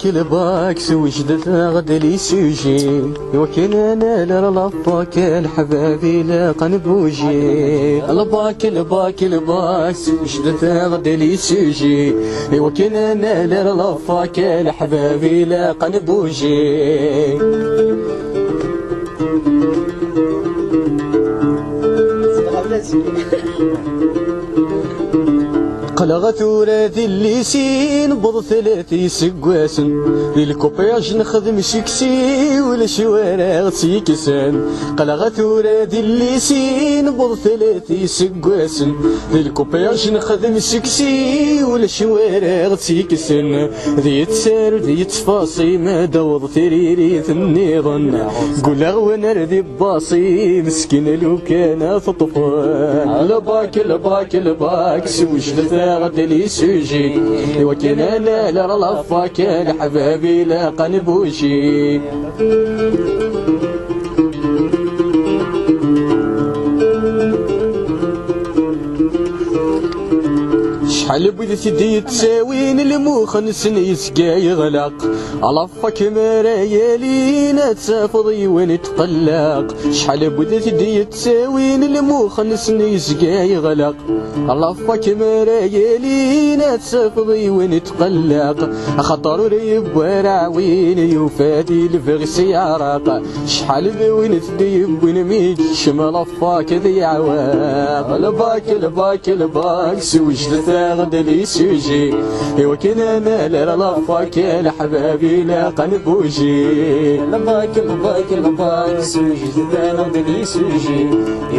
الباك سوجدت غدا لي سوجي وكان انا لرلفاك الحبابي لاقا نبوجي الباك سوجدت غدا لي سوجي وكان انا لرلفاك الحبابي لاقا نبوجي قلغت ورادي الليسين بض ثلاثي سقواسن للكوبياج نخدم شكسي ولا شوارع سيكسان قلغت ورادي الليسين بض ثلاثي سقواسن للكوبياج نخدم شكسي ولا شوارع سيكسان ذي تسار ذي تفاصي ما دوض ثريريث النيضن قول ونردي باصي مسكين لو كان تطفان الباك سوجدت غدا لي سوجي وكان انا لرلفاك الحبابي لاقا نبوجي شحال بغيت يدي تساوين المخ نسن يسقى يغلق علفك مرايا لينا تسافضي وين تقلق شحال بغيت يدي تساوين المخ نسن يسقى يغلق علفك مرايا لينا تسافضي وين تقلق خطر ريب وراوين يوفادي الفغس يعرق شحال وين تديب وين ميج شمال فاك ذي عواق الباك سوجدت غدا لي سوجي وكان انا لرلفاك الحبابي لاقا نبوجي الباك سوجدت غدا لي سوجي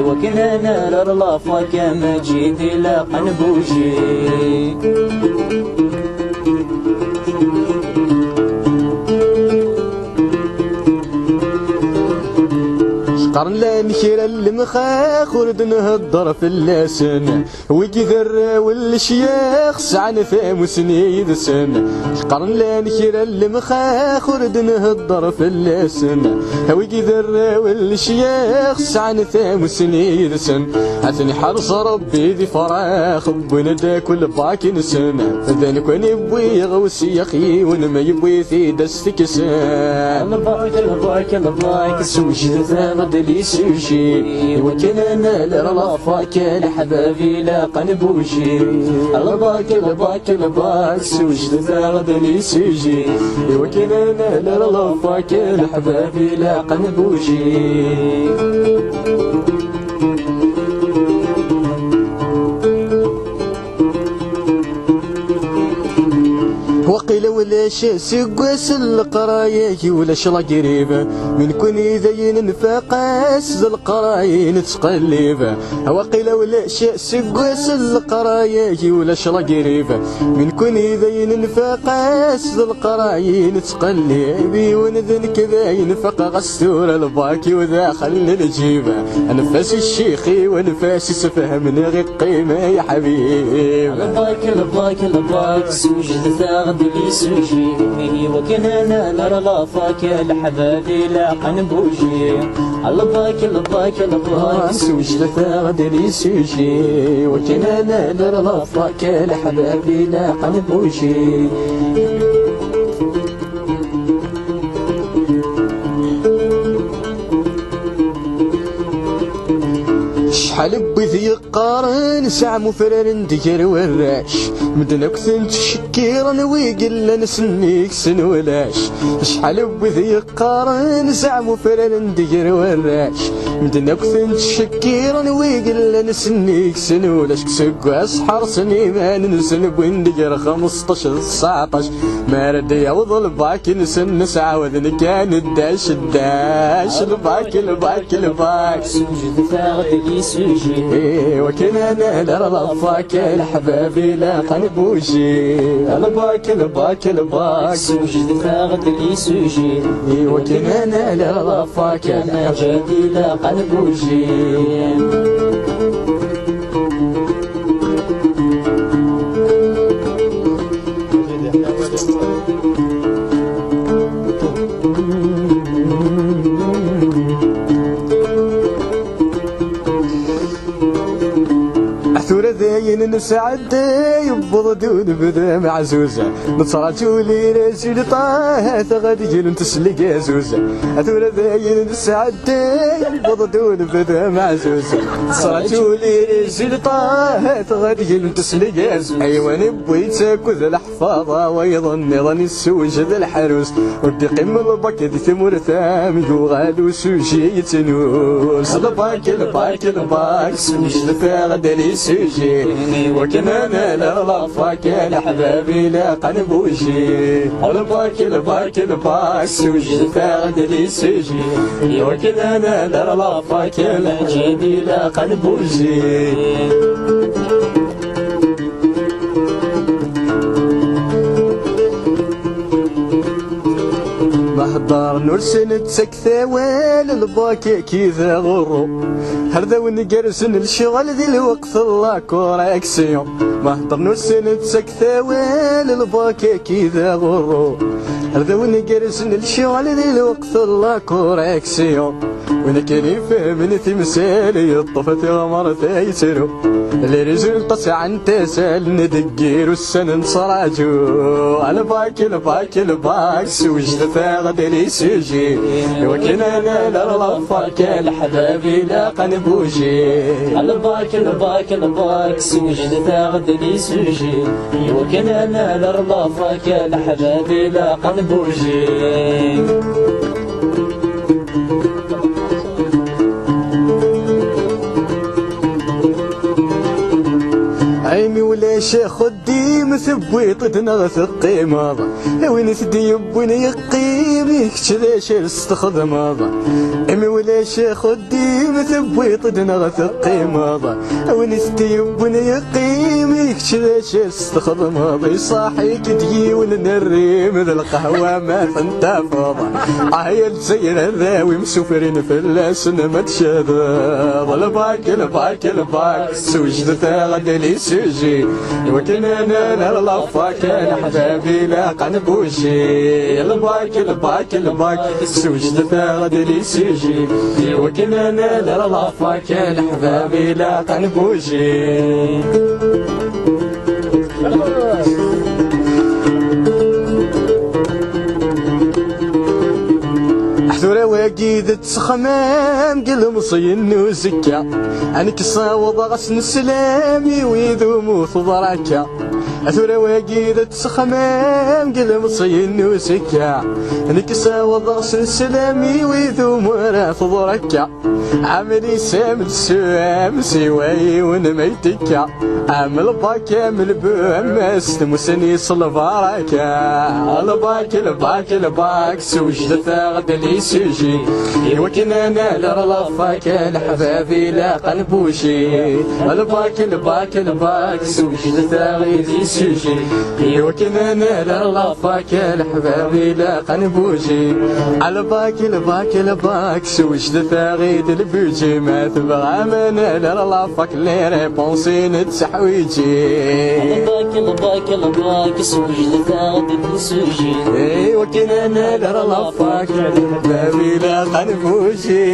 وكان انا لرلفاك مجيدي لاقا نبوجي قرن لا نكير المخاخ ورد نهضر في اللسان وكذر والشياخ سعن فام سنيد سن قرن لا نكير المخاخ ورد نهضر في اللسان وكذر والشياخ سعن فام سنيد سن عتني حرص ربي ذي فراخ بندا كل باك نسن ذن كون يبوي غوسي يا اخي ونما يبوي في دستك سن الباك سوجدت غدا لي سوجي وكان انا لرلفاك الحبابي لاقا نبوجي الباك سوجدت غدا لي سوجي وكان انا لرلفاك الحبابي لاقا نبوجي وقيل ولا سقاس القرايا ولا شلا قريبة من كون يذين نفاقاس القرايين تقلب وقيل ولا سقاس القرايا ولا شلا قريبة من كون يذين نفاقاس القرايين تقلب ونذن كذا ينفق غسور الباكي وذا خل الجيبة انفاس الشيخي وانفاس سفهم غير قيمة يا حبيب الباك سوجدت غدا لي سوجي وكان انا لرلفاك الحبابي لاقا نبوجي الباك سوجدت غدا لي سوجي وكان انا لرلفاك الحبابي لاقا نبوجي شحال بذي قارن ساع مفرر دير وراش مدنا كنت شكيرا ويقل نسنيك سن ولاش شحال بذي قارن ساع مفرر دير وراش مدنا كنت شكيرا ويقل نسنيك سن ولاش كسقاس حرصني ما ننسن بوين دير 15 19 ما رد يعوض الباك نسن نسعى وذن كان داش الباك سوجدت غدا لي سوجي وكان انا لرلفاك الحبابي لاقا نبوجي الباك سوجدت غدا لي سوجي وكان انا لرلفاك الحبابي لاقا نبوجي نسعد يبض دون بدا معزوزة نتراجو لي رجل طه غادي نتسلق زوزة أثور ذاين نسعد يبض دون بدا معزوزة نتراجو لي رجل طه غادي نتسلق زوزة أيوان بويت كذ الحفاظة ويظن ظني السوج ذا الحروس ودي قم البكت ثمر ثامي وغالو سوجي يتنوس الباك الباك الباك سوج ثاغد لي سوجي وكان انا لطفاك لحبابي لا قنبوجي الباك الباك الباك سوج ثاغد لي سوجي وكان انا لطفاك لحبابي لا قنبوجي مهدار نرسن تسكثا وال الباكي كذا غرو هرذا ونقرسن الشغل ذي الوقت الله كوريكسيون مهدار نرسن تسكثا وال الباكي كذا غرو هرذا ونقرسن الشغل ذي الوقت الله كوريكسيون وانا كان يفهم تمثالي الطفت غمر ثايسرو الرجل طسع عن تسال ندقير السن نصراجو الباك الباك الباك سوجت ثاغد لي سوجي وكان انا لطفاك لحبابي لا قنبوجي الباك الباك الباك سوجت ثاغد لي سوجي وكان انا لطفاك لحبابي لا قنبوجي عيمي ولا شيخ الديم ثبويط تنغث القيمة وين ثديب وين يقيم يكشذا شير استخدم عيمي ولا شيخ الديم ثبويط تنغث القيمة وين ثديب وين يقيم يكشذا شير استخدم يصاحي كدي ونريم ذا القهوة ما فانتفض عيل زين الذاوي مسوفرين في اللسن ما تشذب الباك الباك الباك سوجد ثاغد لي سوجي وكان انا لطفاك لحبابي لا قنبوجي الباك الباك الباك سوجد ثاغد لي سوجي وكان انا لطفاك لحبابي لا قنبوجي حذورة واقيد تسخمام قل مصين وزكا عنك صاوض غسن السلامي ويذومو ضراكا حذورة واقيد تسخمام قل مصين وزكا عنك صاوض غسن السلامي ويذومو ضراكا عملي سامد سوام سواي ونميتكا عمل باك عمل بأمس مسني صلفاركا الباك الباك الباك سوجد ثاغد لي سوجي وكان انا لطفاك لحبابي لا قنبوجي الباك الباك الباك سوجد ثاغد لي سوجي وكان انا لطفاك لحبابي لا قنبوجي الباك الباك الباك سوجد ثاغد البوجي ما تبغى من لطفاك لي ريبونسي نتسحويجي الباك الباك الباك سوجد ثاغد لي سوجي وكان انا لطفاك لحبابي لا قنبوجي